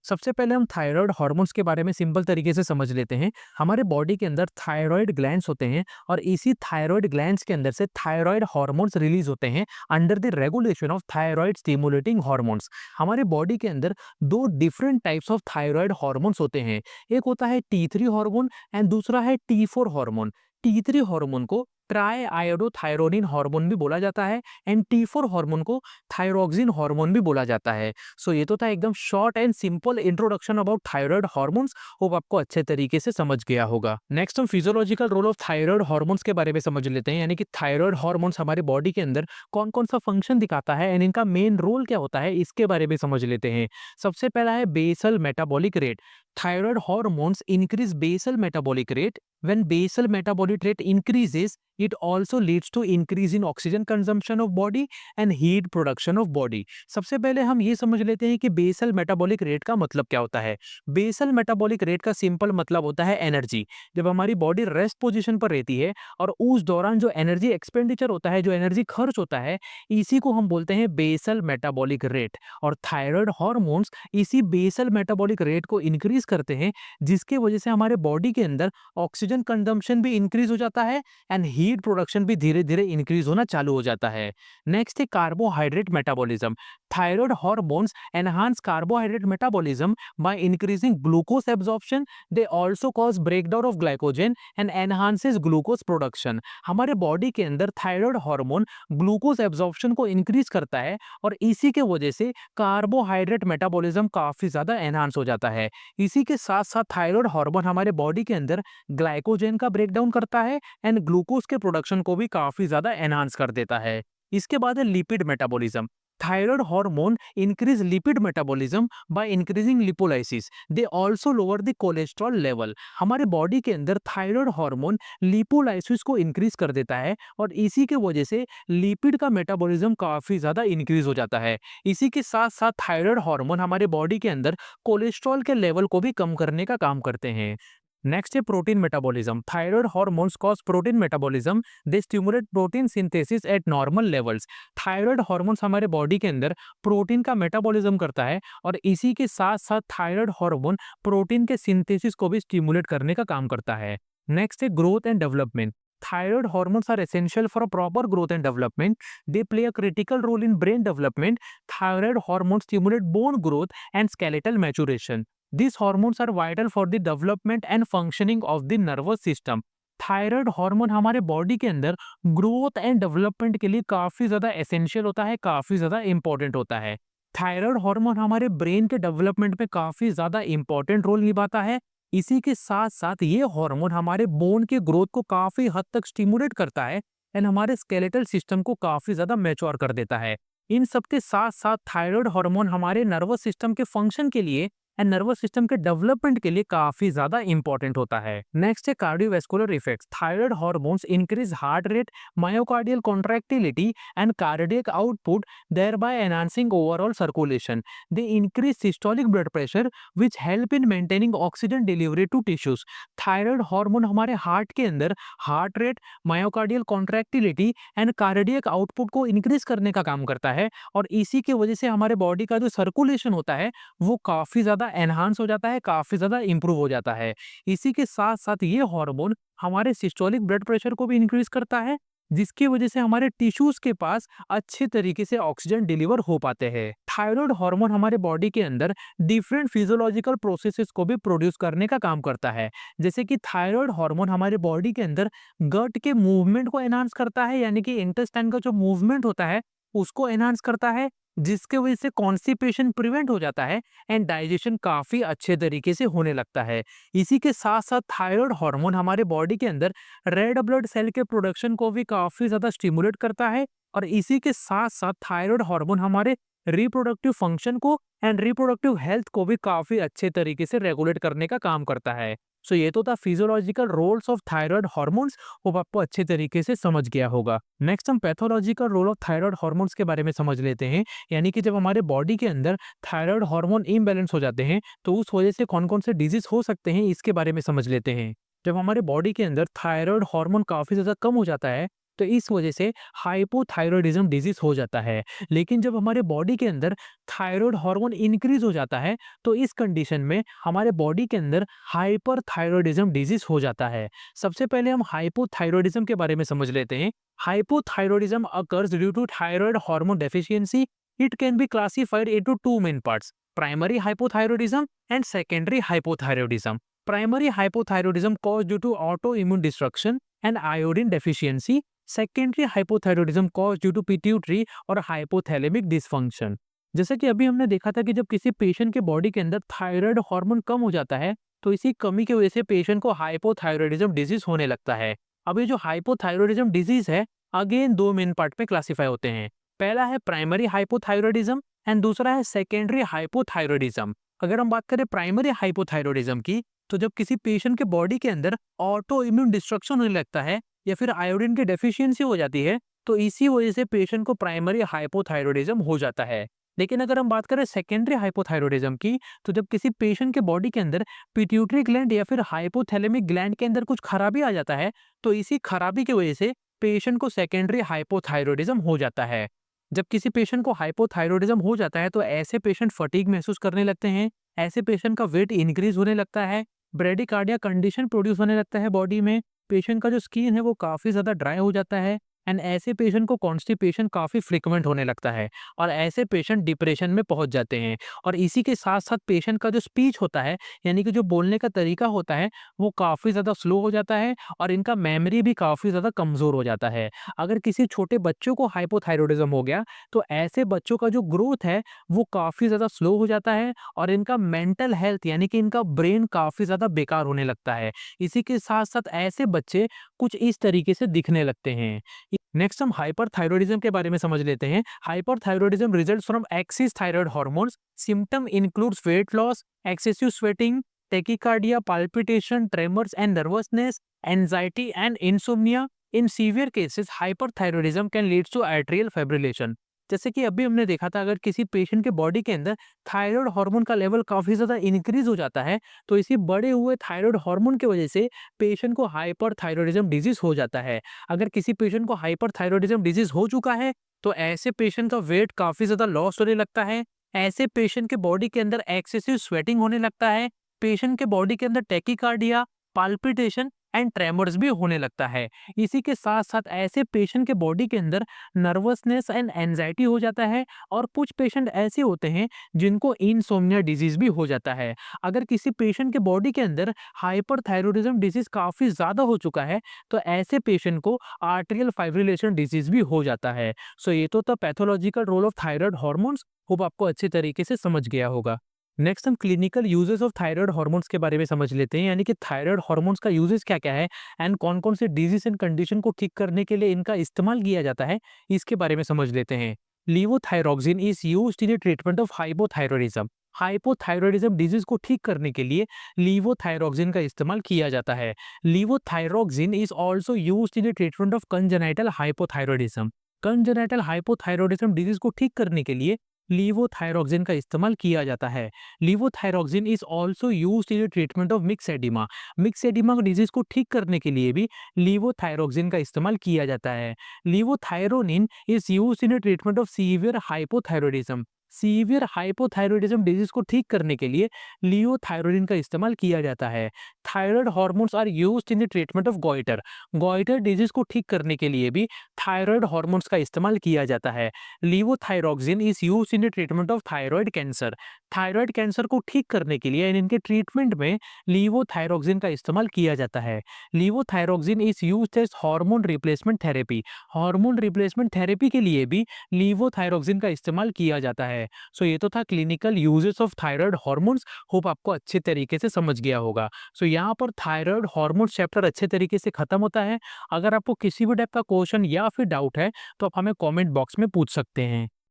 सबसे पहले हम थायराइड हार्मोन्स के बारे में सिंपल तरीके से समझ लेते हैं। हमारे बॉडी के अंदर थायराइड ग्लैंड्स होते हैं और इसी थायराइड ग्लैंड्स के अंदर से थायराइड हार्मोन्स रिलीज होते हैं under the regulation of thyroid stimulating hormones. हमारे बॉडी के अंदर दो different types of thyroid hormones होते हैं। एक होता है T3 हार्मोन एंड दूसरा है T4 हार्मोन। T3 हार्मोन को ट्राई आयोडोथायरोनिन हार्मोन भी बोला जाता है एंड T4 हार्मोन को थायरोक्सिन हार्मोन भी बोला जाता है। सो ये तो था एकदम short and simple introduction about thyroid hormones. Hope आपको अच्छे तरीके से समझ गया होगा। नेक्स्ट हम physiological role of thyroid hormones के बारे में समझ लेते हैं, यानी कि थायराइड हार्मोन्स हमारे बॉडी के अंदर कौन कौन सा फंक्शन दिखाता है एंड इनका मेन रोल क्या होता है, इसके बारे में समझ लेते हैं। सबसे पहला है basal metabolic rate. Thyroid hormones increase basal metabolic rate. When basal metabolic rate increases, it also leads to increase in oxygen consumption of body and heat production of body। सबसे पहले हम ये समझ लेते हैं कि बेसल मेटाबॉलिक रेट का मतलब क्या होता है। बेसल मेटाबॉलिक रेट का सिंपल मतलब होता है एनर्जी। जब हमारी बॉडी रेस्ट पोजीशन पर रहती है और उस दौरान जो एनर्जी एक्सपेंडिचर होता है, जो एनर्जी खर्च होता है, इसी को हम बोलते हैं बेसल मेटाबॉलिक रेट। और थायराइड हार्मोन्स इसी बेसल मेटाबॉलिक रेट को इंक्रीज करते हैं, जिसकी वजह से हमारे बॉडी के अंदर ऑक्सीजन कंजम्पशन भी इंक्रीज हो जाता है एंड हीट प्रोडक्शन भी धीरे धीरे इंक्रीज होना चालू हो जाता है। नेक्स्ट है carbohydrate metabolism. Thyroid hormones enhance carbohydrate metabolism by increasing glucose absorption. They also cause breakdown of glycogen and enhances glucose production. हमारे बॉडी के अंदर थायराइड हार्मोन ग्लूकोज एब्जॉर्प्शन को इंक्रीज करता है और इसी के वजह से कार्बोहाइड्रेट मेटाबॉलिज्म काफी ज्यादा एनहांस हो जाता है। इसी के साथ साथ थायराइड हार्मोन हमारे बॉडी के अंदर ग्लाइकोजन का ब्रेकडाउन करता है एंड ग्लूकोज के प्रोडक्शन को भी काफी ज्यादा एनहांस कर देता है। इसके बाद है lipid metabolism. Thyroid hormone increase lipid metabolism by increasing lipolysis. They also lower the cholesterol level. हमारे बॉडी के अंदर थायराइड हार्मोन लिपोलाइसिस को इंक्रीज कर देता है और इसी के वजह से लिपिड का मेटाबॉलिज्म काफी ज्यादा इंक्रीज हो जाता है। इसी के साथ साथ थायराइड हार्मोन हमारे बॉडी के अंदर कोलेस्ट्रॉल के लेवल को भी कम करने का काम करते हैं। नेक्स्ट है protein metabolism. Thyroid hormones cause protein metabolism. दे stimulate protein synthesis eight normal levels. Thyroid hormones हमारे बॉडी के अंदर प्रोटीन का मेटाबॉलिज्म करता है और इसी के साथ साथ थायराइड हार्मोन प्रोटीन के सिंथेसिस को भी स्टिमुलेट करने का काम करता है। नेक्स्ट है growth and development. Thyroid hormones are essential for a proper growth and development. They play a critical role in brain development. Thyroid hormones stimulate bone growth and skeletal maturation. These hormones are vital for the development and functioning of the nervous system. Thyroid hormone हमारे body के अंदर growth and development के लिए काफी ज्यादा essential होता है, काफी ज्यादा इंपॉर्टेंट होता है। थायराइड हार्मोन हमारे ब्रेन के डेवलपमेंट में काफी ज्यादा इंपॉर्टेंट रोल निभाता है। इसी के साथ साथ ये हार्मोन हमारे बोन के ग्रोथ को काफी हद तक स्टिमुलेट करता है एंड हमारे स्केलेटल सिस्टम को काफी ज्यादा मैच्योर कर देता है। इन सब के साथ साथ थायराइड हार्मोन हमारे नर्वस सिस्टम के फंक्शन के लिए एंड नर्वस सिस्टम के डेवलपमेंट के लिए काफी ज्यादा इंपॉर्टेंट होता है। नेक्स्ट है cardiovascular effects. Thyroid hormones increase heart rate, myocardial contractility and cardiac output, thereby enhancing overall circulation. They increase systolic blood pressure, which help in maintaining oxygen delivery to tissues. Thyroid hormone हमारे heart के अंदर heart rate, myocardial contractility and cardiac output को increase करने का काम करता है और इसी की वजह से हमारे बॉडी का जो सर्कुलेशन होता है वो काफी ज्यादा एनहांस हो जाता है, काफी ज्यादा इंप्रूव हो जाता है। इसी के साथ साथ ये हार्मोन हमारे सिस्टोलिक ब्लड प्रेशर को भी इंक्रीज करता है, जिसकी वजह से हमारे टिश्यूज के पास अच्छे तरीके से ऑक्सीजन डिलीवर हो पाते हैं। थायराइड हार्मोन हमारे बॉडी के अंदर डिफरेंट फिजियोलॉजिकल प्रोसेसेस को भी प्रोड्यूस करने का काम करता है। जैसे कि थायराइड हार्मोन हमारे बॉडी के अंदर गट के मूवमेंट को एनहांस करता है, यानी कि इंटेस्टाइन का जो मूवमेंट होता है उसको एनहांस करता है, जिसके वजह से कॉन्स्टिपेशन प्रिवेंट हो जाता है एंड डाइजेशन काफी अच्छे तरीके से होने लगता है। इसी के साथ साथ थायराइड हार्मोन हमारे बॉडी के अंदर रेड ब्लड सेल के प्रोडक्शन को भी काफी ज्यादा स्टिमुलेट करता है और इसी के साथ साथ थायराइड हार्मोन हमारे रिप्रोडक्टिव फंक्शन को एंड रिप्रोडक्टिव हेल्थ को भी काफी अच्छे तरीके से रेगुलेट करने का काम करता है। सो ये तो था physiological roles of thyroid hormones. Hope आपको अच्छे तरीके से समझ गया होगा। नेक्स्ट हम pathological role of thyroid hormones के बारे में समझ लेते हैं, यानी कि जब हमारे बॉडी के अंदर थायराइड हार्मोन इम्बैलेंस हो जाते हैं तो उस वजह से कौन कौन से डिजीज हो सकते हैं, इसके बारे में समझ लेते हैं। जब हमारे बॉडी के अंदर थायराइड हार्मोन काफी ज्यादा कम हो जाता है तो इस वजह से हाइपोथायरॉयडिज्म डिजीज़ हो जाता है। लेकिन जब हमारे बॉडी के अंदर थायरॉइड हार्मोन इंक्रीज़ हो जाता है, तो इस कंडीशन में हमारे बॉडी के अंदर हाइपरथायरॉयडिज्म डिजीज़ हो जाता है। सबसे पहले हम हाइपोथायरॉयडिज्म के बारे में समझ लेते हैं। Hypothyroidism occurs due to thyroid hormone deficiency. It can be classified into two main parts: primary hypothyroidism and secondary hypothyroidism. Primary hypothyroidism caused due to autoimmune destruction and iodine deficiency. Secondary hypothyroidism caused due to pituitary और hypothalamic dysfunction. जैसे कि अभी हमने देखा था कि जब किसी पेशेंट के बॉडी के अंदर थायराइड हार्मोन कम हो जाता है, तो इसी कमी की वजह से पेशेंट को हाइपोथायरॉयडिज्म डिजीज होने लगता है। अब ये जो हाइपोथायरॉयडिज्म डिजीज है, अगेन दो मेन पार्ट में क्लासिफाई होते हैं। पहला है प्राइमरी हाइपोथायरॉयडिज्म एंड दूसरा है सेकेंडरी हाइपोथायरॉयडिज्म। अगर हम बात करें प्राइमरी हाइपोथायरॉयडिज्म की, तो जब किसी पेशेंट के बॉडी के अंदर ऑटो इम्यून डिस्ट्रक्शन होने लगता है या फिर आयोडीन की डेफिशिएंसी हो जाती है, तो इसी वजह से पेशेंट को प्राइमरी हाइपोथायरॉयडिज्म हो जाता है। लेकिन अगर हम बात करें सेकेंडरी हाइपोथायरॉयडिज्म की, तो जब किसी पेशेंट के बॉडी के अंदर पिट्यूटरी ग्लैंड या फिर हाइपोथैलेमिक ग्लैंड के अंदर कुछ खराबी आ जाता है, तो इसी खराबी की वजह से पेशेंट को सेकेंडरी हाइपोथायरॉयडिज्म हो जाता है। जब किसी पेशेंट को हाइपोथायरॉयडिज्म हो जाता है, तो ऐसे पेशेंट फटीग महसूस करने लगते हैं, ऐसे पेशेंट का वेट इंक्रीज होने लगता है, ब्रेडिकार्डिया कंडीशन प्रोड्यूस होने लगता है बॉडी में, पेशेंट का जो स्किन है वो काफ़ी ज़्यादा ड्राई हो जाता है एंड ऐसे पेशेंट को कॉन्स्टिपेशन काफ़ी फ्रीक्वेंट होने लगता है और ऐसे पेशेंट डिप्रेशन में पहुंच जाते हैं। और इसी के साथ साथ पेशेंट का जो स्पीच होता है, यानी कि जो बोलने का तरीका होता है, वो काफ़ी ज़्यादा स्लो हो जाता है और इनका मेमोरी भी काफ़ी ज़्यादा कमज़ोर हो जाता है। अगर किसी छोटे बच्चों को हाइपोथायरॉयडिज्म हो गया, तो ऐसे बच्चों का जो ग्रोथ है वो काफ़ी ज़्यादा स्लो हो जाता है और इनका मेंटल हेल्थ यानी कि इनका ब्रेन काफ़ी ज़्यादा बेकार होने लगता है। इसी के साथ साथ ऐसे बच्चे कुछ इस तरीके से दिखने लगते हैं। नेक्स्ट हम हाइपरथायरॉयडिज्म के बारे में समझ लेते हैं। Hyperthyroidism results from excess thyroid hormones. Symptom includes weight loss, excessive sweating, tachycardia, palpitation, tremors and nervousness, anxiety and insomnia. In severe cases, hyperthyroidism can lead to atrial fibrillation. जैसे कि अभी हमने देखा था, अगर किसी पेशेंट के बॉडी के अंदर थायराइड हार्मोन का लेवल काफ़ी ज़्यादा इंक्रीज हो जाता है, तो इसी बढ़े हुए थायराइड हार्मोन की वजह से पेशेंट को हाइपरथायरॉयडिज्म डिजीज हो जाता है। अगर किसी पेशेंट को हाइपरथायरॉयडिज्म डिजीज हो चुका है, तो ऐसे पेशेंट का वेट काफ़ी ज़्यादा लॉस होने लगता है, ऐसे पेशेंट के बॉडी के अंदर एक्सेसिव स्वेटिंग होने लगता है, पेशेंट के बॉडी के अंदर टैकीकार्डिया, पाल्पिटेशन एंड ट्रेमर्स भी होने लगता है। इसी के साथ साथ ऐसे पेशेंट के बॉडी के अंदर नर्वसनेस एंड एंजाइटी हो जाता है और कुछ पेशेंट ऐसे होते हैं जिनको इंसोम्निया डिजीज भी हो जाता है। अगर किसी पेशेंट के बॉडी के अंदर हाइपरथायरॉयडिज्म डिजीज काफ़ी ज़्यादा हो चुका है, तो ऐसे पेशेंट को आर्टेरियल फाइब्रिलेशन डिजीज भी हो जाता है। सो ये तो था pathological role of thyroid hormones. Hope आपको अच्छे तरीके से समझ गया होगा। नेक्स्ट हम clinical uses of thyroid hormones के बारे में समझ लेते हैं, यानी कि थायराइड हार्मोन्स का यूजेस क्या-क्या है एंड कौन-कौन से डिजीज एंड कंडीशन को ठीक करने के लिए इनका इस्तेमाल किया जाता है, इसके बारे में समझ लेते हैं। Levothyroxine is used in the treatment of hypothyroidism. Hypothyroidism disease को ठीक करने के लिए लीवोथायरॉक्सिन का इस्तेमाल किया जाता है। Levothyroxine is also used in the treatment of congenital hypothyroidism. Congenital hypothyroidism disease को ठीक करने के लिए लीवोथायरॉक्सिन का इस्तेमाल किया जाता है। Levothyroxine is also used in the treatment of myxoedema. Myxoedema disease को ठीक करने के लिए भी लीवोथायरॉक्सिन का इस्तेमाल किया जाता है। Levothyronine is used in the treatment of severe hypothyroidism. Severe hypothyroidism disease को ठीक करने के लिए लियोथायरोनिन का इस्तेमाल किया जाता है। Thyroid hormones are used in the treatment of goitre. Goitre disease को ठीक करने के लिए भी थायराइड हार्मोन्स का इस्तेमाल किया जाता है। Levothyroxine is used in the treatment of thyroid cancer. Thyroid cancer को ठीक करने के लिए इनके ट्रीटमेंट में लीवोथायरॉक्सिन का इस्तेमाल किया जाता है। Levothyroxine is used as hormone replacement therapy. Hormone replacement therapy के लिए भी लीवोथायरॉक्सिन का इस्तेमाल किया जाता है। सो ये तो था clinical uses of thyroid hormones. Hope आपको अच्छे तरीके से समझ गया होगा। सो यहाँ पर थायराइड हार्मोन्स चैप्टर अच्छे तरीके से खत्म होता है। अगर आपको किसी भी टाइप का क्वेश्चन या फिर डाउट है, तो आप हमें कमेंट बॉक्स में पूछ सकते हैं।